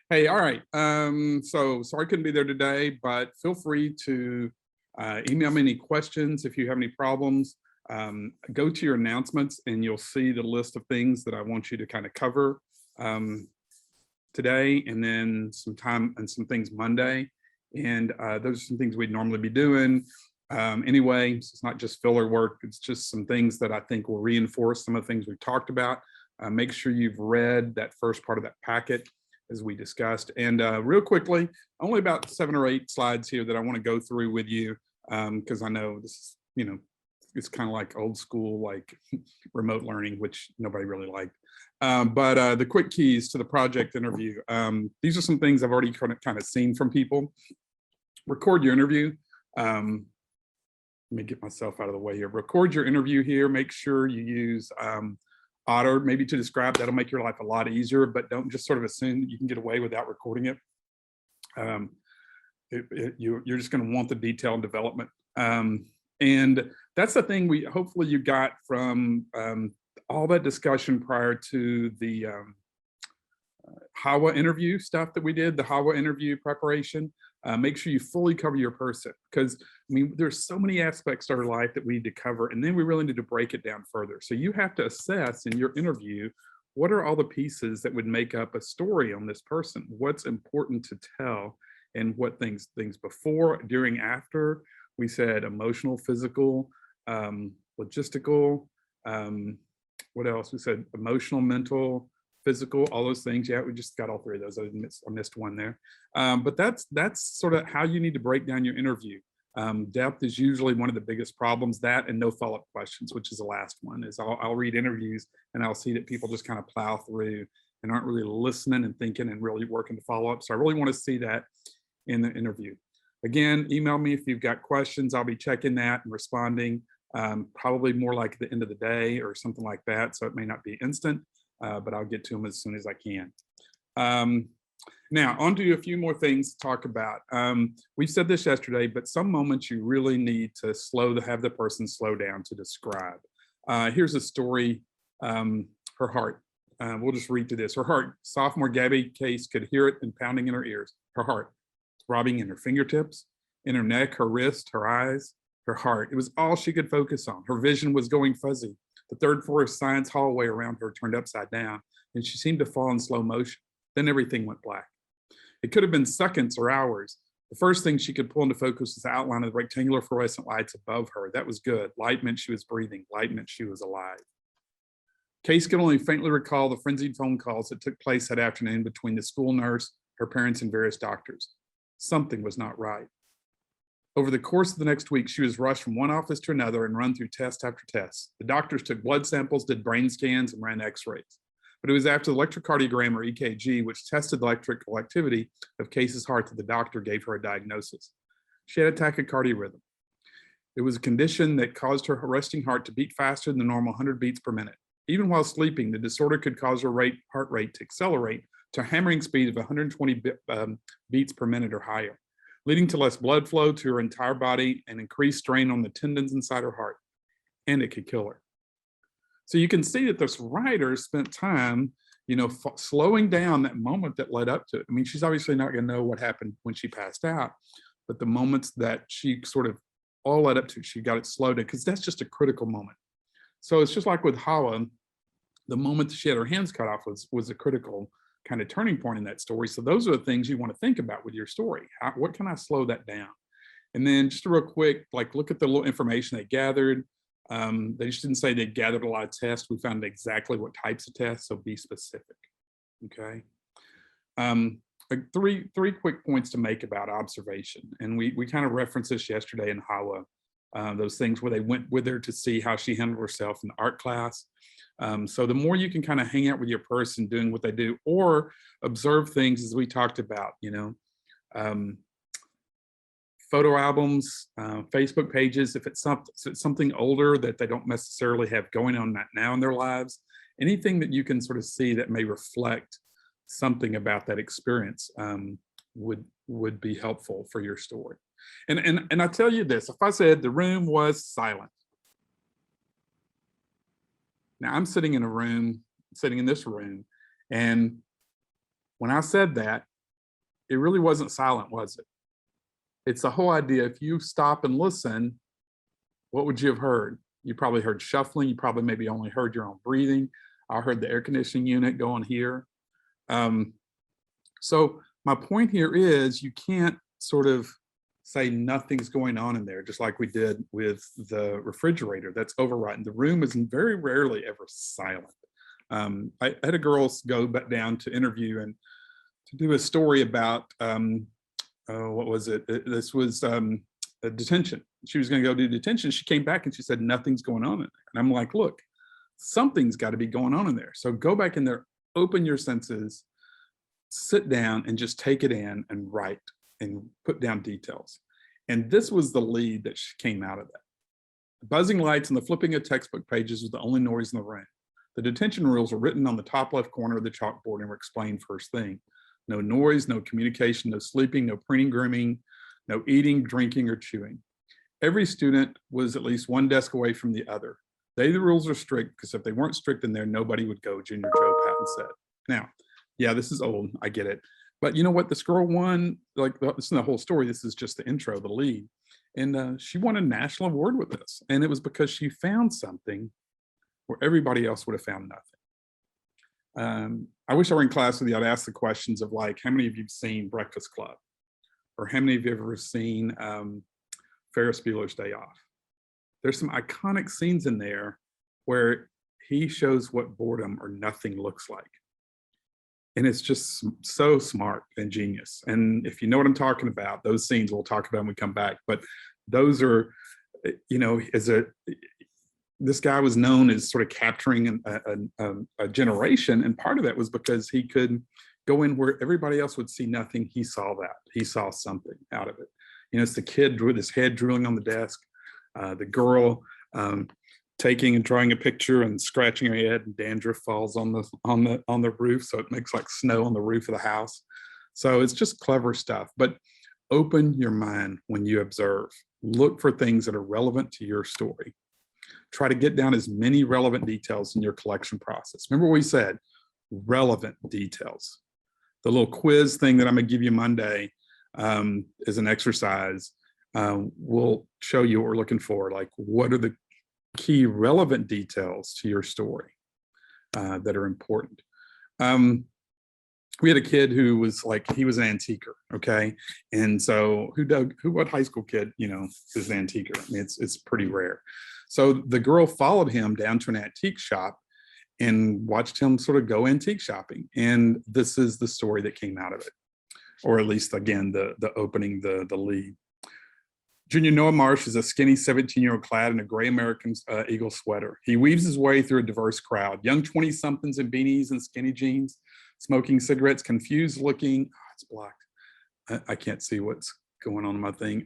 Hey, all right. So sorry I couldn't be there today, but feel free to email me any questions if you have any problems. Go to your announcements and you'll see the list of things that I want you to kind of cover um, today, and then some time and some things Monday. And those are some things we'd normally be doing. Anyway, so it's not just filler work, it's just some things that I think will reinforce some of the things we've talked about. Make sure you've read that first part of that packet as we discussed. And real quickly, only about 7 or 8 slides here that I want to go through with you, because I know this is, it's kind of like old school, like remote learning, which nobody really liked. But the quick keys to the project interview. These are some things I've already kind of seen from people. Record your interview. Let me get myself out of the way here. Record your interview here. Make sure you use Otter maybe to describe. That'll make your life a lot easier, but don't just sort of assume that you can get away without recording it. You're just going to want the detailed development. And that's the thing hopefully you got from all that discussion prior to the HAWA interview stuff that we did, the HAWA interview preparation. Make sure you fully cover your person, because I mean, there's so many aspects of our life that we need to cover, and then we really need to break it down further. So you have to assess in your interview, what are all the pieces that would make up a story on this person? What's important to tell, and what things before, during, after. We said emotional, physical, logistical. What else? We said emotional, mental, physical, all those things. Yeah, we just got all three of those. I missed one there. But that's sort of how you need to break down your interview. Depth is usually one of the biggest problems. That and no follow-up questions, which is the last one. Is I'll read interviews and I'll see that people just kind of plow through and aren't really listening and thinking and really working to follow up. So I really want to see that in the interview. Again, email me if you've got questions. I'll be checking that and responding. Probably more like the end of the day or something like that. So it may not be instant. But I'll get to them as soon as I can. Now, on to a few more things to talk about. We said this yesterday, but some moments you really need to have the person slow down to describe. Here's a story, her heart. We'll just read through this. Her heart, sophomore Gabby Case could hear it and pounding in her ears. Her heart, throbbing in her fingertips, in her neck, her wrist, her eyes, her heart. It was all she could focus on. Her vision was going fuzzy. The third floor of science hallway around her turned upside down, and she seemed to fall in slow motion. Then everything went black. It could have been seconds or hours. The first thing she could pull into focus was the outline of the rectangular fluorescent lights above her. That was good. Light meant she was breathing. Light meant she was alive. Case could only faintly recall the frenzied phone calls that took place that afternoon between the school nurse, her parents, and various doctors. Something was not right. Over the course of the next week, she was rushed from one office to another and run through test after test. The doctors took blood samples, did brain scans, and ran x-rays. But it was after the electrocardiogram, or EKG, which tested the electrical activity of Case's heart, that the doctor gave her a diagnosis. She had a tachycardia rhythm. It was a condition that caused her resting heart to beat faster than the normal 100 beats per minute. Even while sleeping, the disorder could cause her heart rate to accelerate to a hammering speed of 120 beats per minute or higher, leading to less blood flow to her entire body and increased strain on the tendons inside her heart. And it could kill her. So you can see that this writer spent time, slowing down that moment that led up to it. I mean, she's obviously not going to know what happened when she passed out, but the moments that she sort of all led up to, she got it slowed down, because that's just a critical moment. So it's just like with HAWA, the moment that she had her hands cut off was a critical kind of turning point in that story. So those are the things you want to think about with your story. What can I slow that down? And then just a real quick, look at the little information they gathered. They just didn't say they gathered a lot of tests. We found exactly what types of tests, so be specific. Okay. Three quick points to make about observation. And we kind of referenced this yesterday in HAWA, those things where they went with her to see how she handled herself in the art class. So the more you can kind of hang out with your person doing what they do, or observe things, as we talked about, photo albums, Facebook pages, if it's something older that they don't necessarily have going on now in their lives, anything that you can sort of see that may reflect something about that experience would be helpful for your story. And I tell you this, if I said the room was silent. Now I'm sitting in this room, and when I said that, it really wasn't silent, was it? It's the whole idea. If you stop and listen, what would you have heard? You probably heard shuffling. You probably maybe only heard your own breathing. I heard the air conditioning unit going here. So my point here is you can't sort of say nothing's going on in there, just like we did with the refrigerator. That's overridden. The room is very rarely ever silent. I had a girl go back down to interview and to do a story about, what was it? This was a detention. She was going to go do detention. She came back and she said, nothing's going on in there. And I'm like, look, something's got to be going on in there. So go back in there, open your senses, sit down and just take it in and write and put down details. And this was the lead that came out of that. The buzzing lights and the flipping of textbook pages was the only noise in the room. The detention rules were written on the top left corner of the chalkboard and were explained first thing. No noise, no communication, no sleeping, no preening, grooming, no eating, drinking, or chewing. Every student was at least one desk away from the other. The rules are strict because if they weren't strict in there, nobody would go, Junior Joe Patton said. Now, yeah, this is old, I get it. But you know what, this girl won, like this is the whole story, this is just the intro, the lead. And she won a national award with this. And it was because she found something where everybody else would have found nothing. I wish I were in class with you. I'd ask the questions of like, how many of you have seen Breakfast Club? Or how many of you have ever seen Ferris Bueller's Day Off? There's some iconic scenes in there where he shows what boredom or nothing looks like. And it's just so smart and genius. And if you know what I'm talking about, those scenes we'll talk about when we come back. But those are, you know, this guy was known as sort of capturing a generation. And part of that was because he could go in where everybody else would see nothing. He saw that. He saw something out of it. You know, it's the kid with his head drooling on the desk, the girl taking and drawing a picture and scratching her head, and dandruff falls on the roof, so it makes like snow on the roof of the house. So it's just clever stuff. But open your mind when you observe. Look for things that are relevant to your story. Try to get down as many relevant details in your collection process. Remember what we said, relevant details. The little quiz thing that I'm gonna give you Monday as an exercise will show you what we're looking for. Like, what are the key relevant details to your story that are important? We had a kid who was like, he was an antiquer, okay? And so what high school kid, you know, is an antiquer? I mean, it's pretty rare. So the girl followed him down to an antique shop and watched him sort of go antique shopping. And this is the story that came out of it, or at least, again, the opening, the lead. Junior Noah Marsh is a skinny 17-year-old clad in a gray American Eagle sweater. He weaves his way through a diverse crowd, young 20-somethings in beanies and skinny jeans, smoking cigarettes, confused looking, oh, it's blocked. I can't see what's going on in my thing.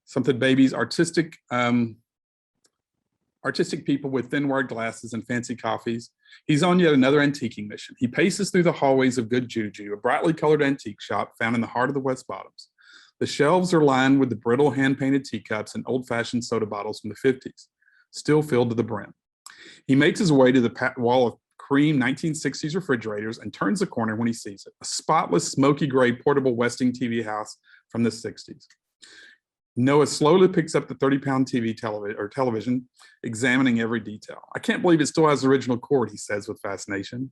Something babies, artistic people with thin wired glasses and fancy coffees. He's on yet another antiquing mission. He paces through the hallways of Good Juju, a brightly colored antique shop found in the heart of the West Bottoms. The shelves are lined with the brittle hand-painted teacups and old-fashioned soda bottles from the 50s, still filled to the brim. He makes his way to the wall of cream 1960s refrigerators and turns the corner when he sees it, a spotless, smoky gray portable Westing TV house from the 60s. Noah slowly picks up the 30-pound television, examining every detail. I can't believe it still has the original cord, he says with fascination.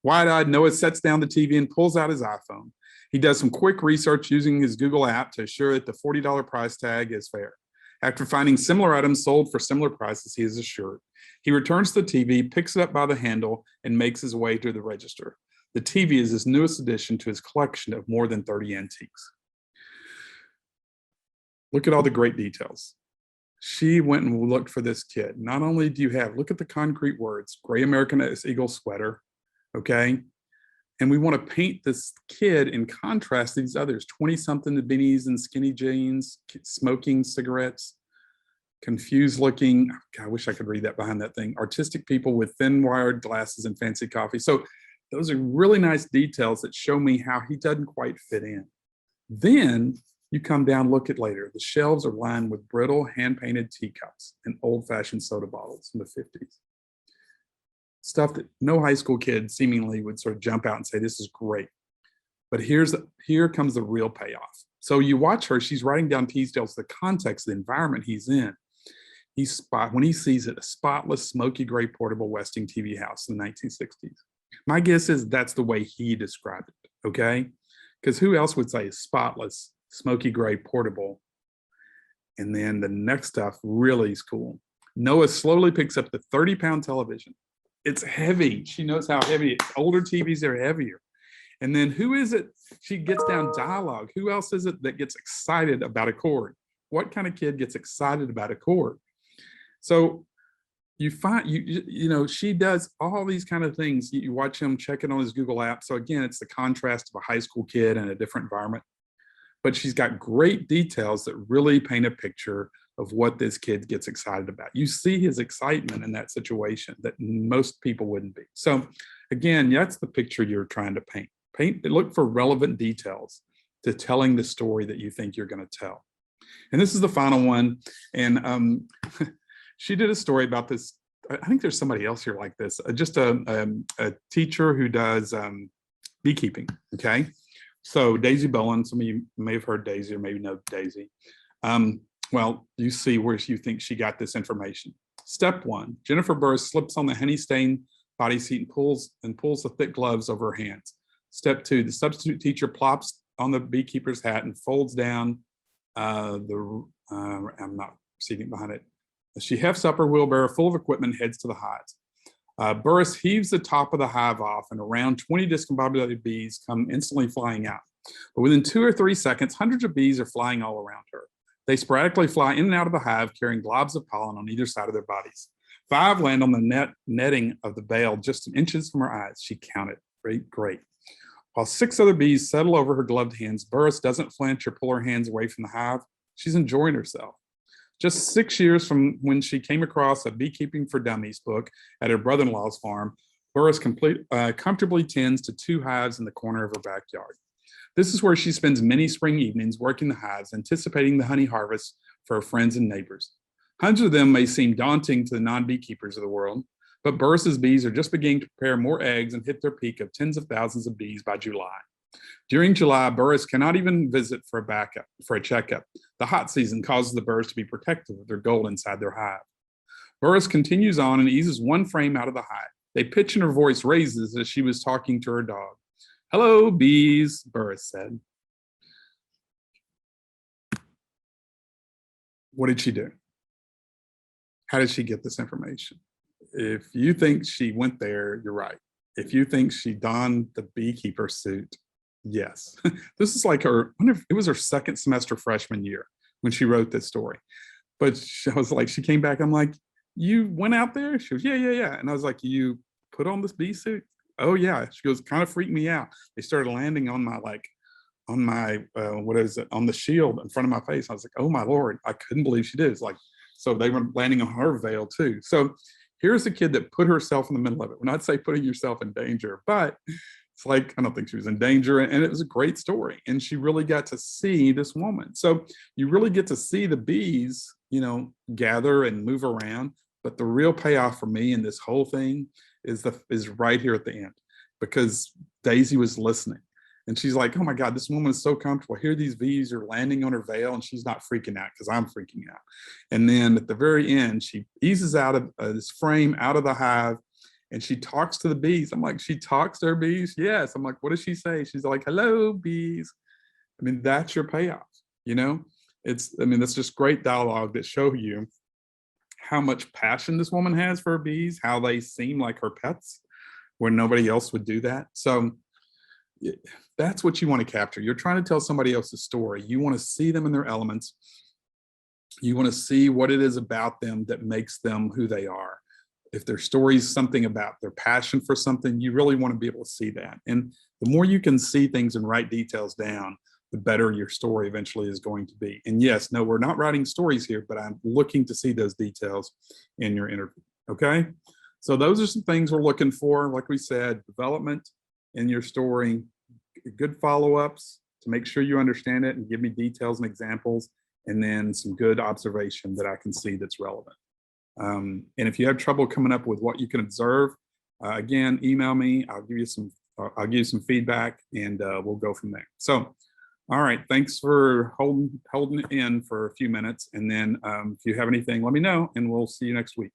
Wide-eyed, Noah sets down the TV and pulls out his iPhone. He does some quick research using his Google app to assure that the $40 price tag is fair. After finding similar items sold for similar prices, he is assured. He returns to the TV, picks it up by the handle, and makes his way to the register. The TV is his newest addition to his collection of more than 30 antiques. Look at all the great details. She went and looked for this kid. Not only do you have, look at the concrete words, gray American Eagle sweater, okay? And we want to paint this kid in contrast to these others, 20-something beanies and skinny jeans, smoking cigarettes, confused looking, God, I wish I could read that behind that thing, artistic people with thin wired glasses and fancy coffee. So those are really nice details that show me how he doesn't quite fit in. Then you come down, look at later. The shelves are lined with brittle hand-painted teacups and old-fashioned soda bottles from the 50s. Stuff that no high school kid seemingly would sort of jump out and say, this is great. But here comes the real payoff. So you watch her, she's writing down Teasdale's, the context, the environment he's in. When he sees it, a spotless, smoky gray portable Westing TV house in the 1960s. My guess is that's the way he described it, okay? Because who else would say spotless, smoky gray portable? And then the next stuff really is cool. Noah slowly picks up the 30-pound television. It's heavy. She knows how heavy. Older TVs are heavier. And then who is it? She gets down dialogue. Who else is it that gets excited about a chord? What kind of kid gets excited about a chord? So you find, she does all these kind of things. You watch him check it on his Google app. So again, it's the contrast of a high school kid in a different environment. But she's got great details that really paint a picture of what this kid gets excited about. You see his excitement in that situation that most people wouldn't be. So again, that's the picture you're trying to paint. Look for relevant details to telling the story that you think you're going to tell. And this is the final one. And she did a story about this. I think there's somebody else here like this, just a teacher who does beekeeping, okay? So Daisy Bowen, some of you may have heard Daisy or maybe know Daisy. Well, you see where you think she got this information. Step 1, Jennifer Burris slips on the honey-stained body seat and pulls the thick gloves over her hands. Step 2, the substitute teacher plops on the beekeeper's hat and folds down I'm not seating behind it. She hefts up her wheelbarrow full of equipment, heads to the hives. Burris heaves the top of the hive off, and around 20 discombobulated bees come instantly flying out. But within 2 or 3 seconds, hundreds of bees are flying all around her. They sporadically fly in and out of the hive, carrying globs of pollen on either side of their bodies. 5 land on the netting of the bale just inches from her eyes. She counted. Great. While 6 other bees settle over her gloved hands, Burris doesn't flinch or pull her hands away from the hive. She's enjoying herself. Just 6 years from when she came across a Beekeeping for Dummies book at her brother-in-law's farm, Burris comfortably tends to 2 hives in the corner of her backyard. This is where she spends many spring evenings working the hives, anticipating the honey harvest for her friends and neighbors. Hundreds of them may seem daunting to the non-beekeepers of the world, but Burris's bees are just beginning to prepare more eggs and hit their peak of tens of thousands of bees by July. During July, Burris cannot even visit for a checkup. The hot season causes the birds to be protective of their gold inside their hive. Burris continues on and eases one frame out of the hive. A pitch in her voice raises as she was talking to her dog. "Hello, bees," Burris said. What did she do? How did she get this information? If you think she went there, you're right. If you think she donned the beekeeper suit, yes. This is like it was her second semester freshman year when she wrote this story. But she came back, I'm like, "You went out there?" She goes, yeah. And I was like, "You put on this bee suit?" "Oh yeah." She goes, "Kind of freaked me out. They started landing on my on the shield in front of my face." I was like, "Oh my Lord," I couldn't believe she did. It's like, so they were landing on her veil too. So here's a kid that put herself in the middle of it. When I'd say putting yourself in danger, but it's like, I don't think she was in danger. And it was a great story. And she really got to see this woman. So you really get to see the bees, gather and move around. But the real payoff for me in this whole thing is right here at the end, because Daisy was listening. And she's like, "Oh my God, this woman is so comfortable. Here these bees are landing on her veil," and she's not freaking out because I'm freaking out. And then at the very end, she eases out of this frame out of the hive, and she talks to the bees. I'm like, "She talks to her bees?" "Yes." I'm like, "What does she say?" She's like, "Hello, bees." I mean, that's your payoff, that's just great dialogue that show you how much passion this woman has for her bees, how they seem like her pets where nobody else would do that. So that's what you want to capture. You're trying to tell somebody else's story. You want to see them in their elements. You want to see what it is about them that makes them who they are. If their story is something about their passion for something, you really want to be able to see that. And the more you can see things and write details down, the better your story eventually is going to be. And yes, no, we're not writing stories here, but I'm looking to see those details in your interview. Okay. So those are some things we're looking for. Like we said, development in your story, good follow-ups to make sure you understand it and give me details and examples, and then some good observation that I can see that's relevant. And if you have trouble coming up with what you can observe, again, email me. I'll give you some I'll give you some feedback and we'll go from there. So, all right, thanks for holding it in for a few minutes. And then if you have anything, let me know and we'll see you next week.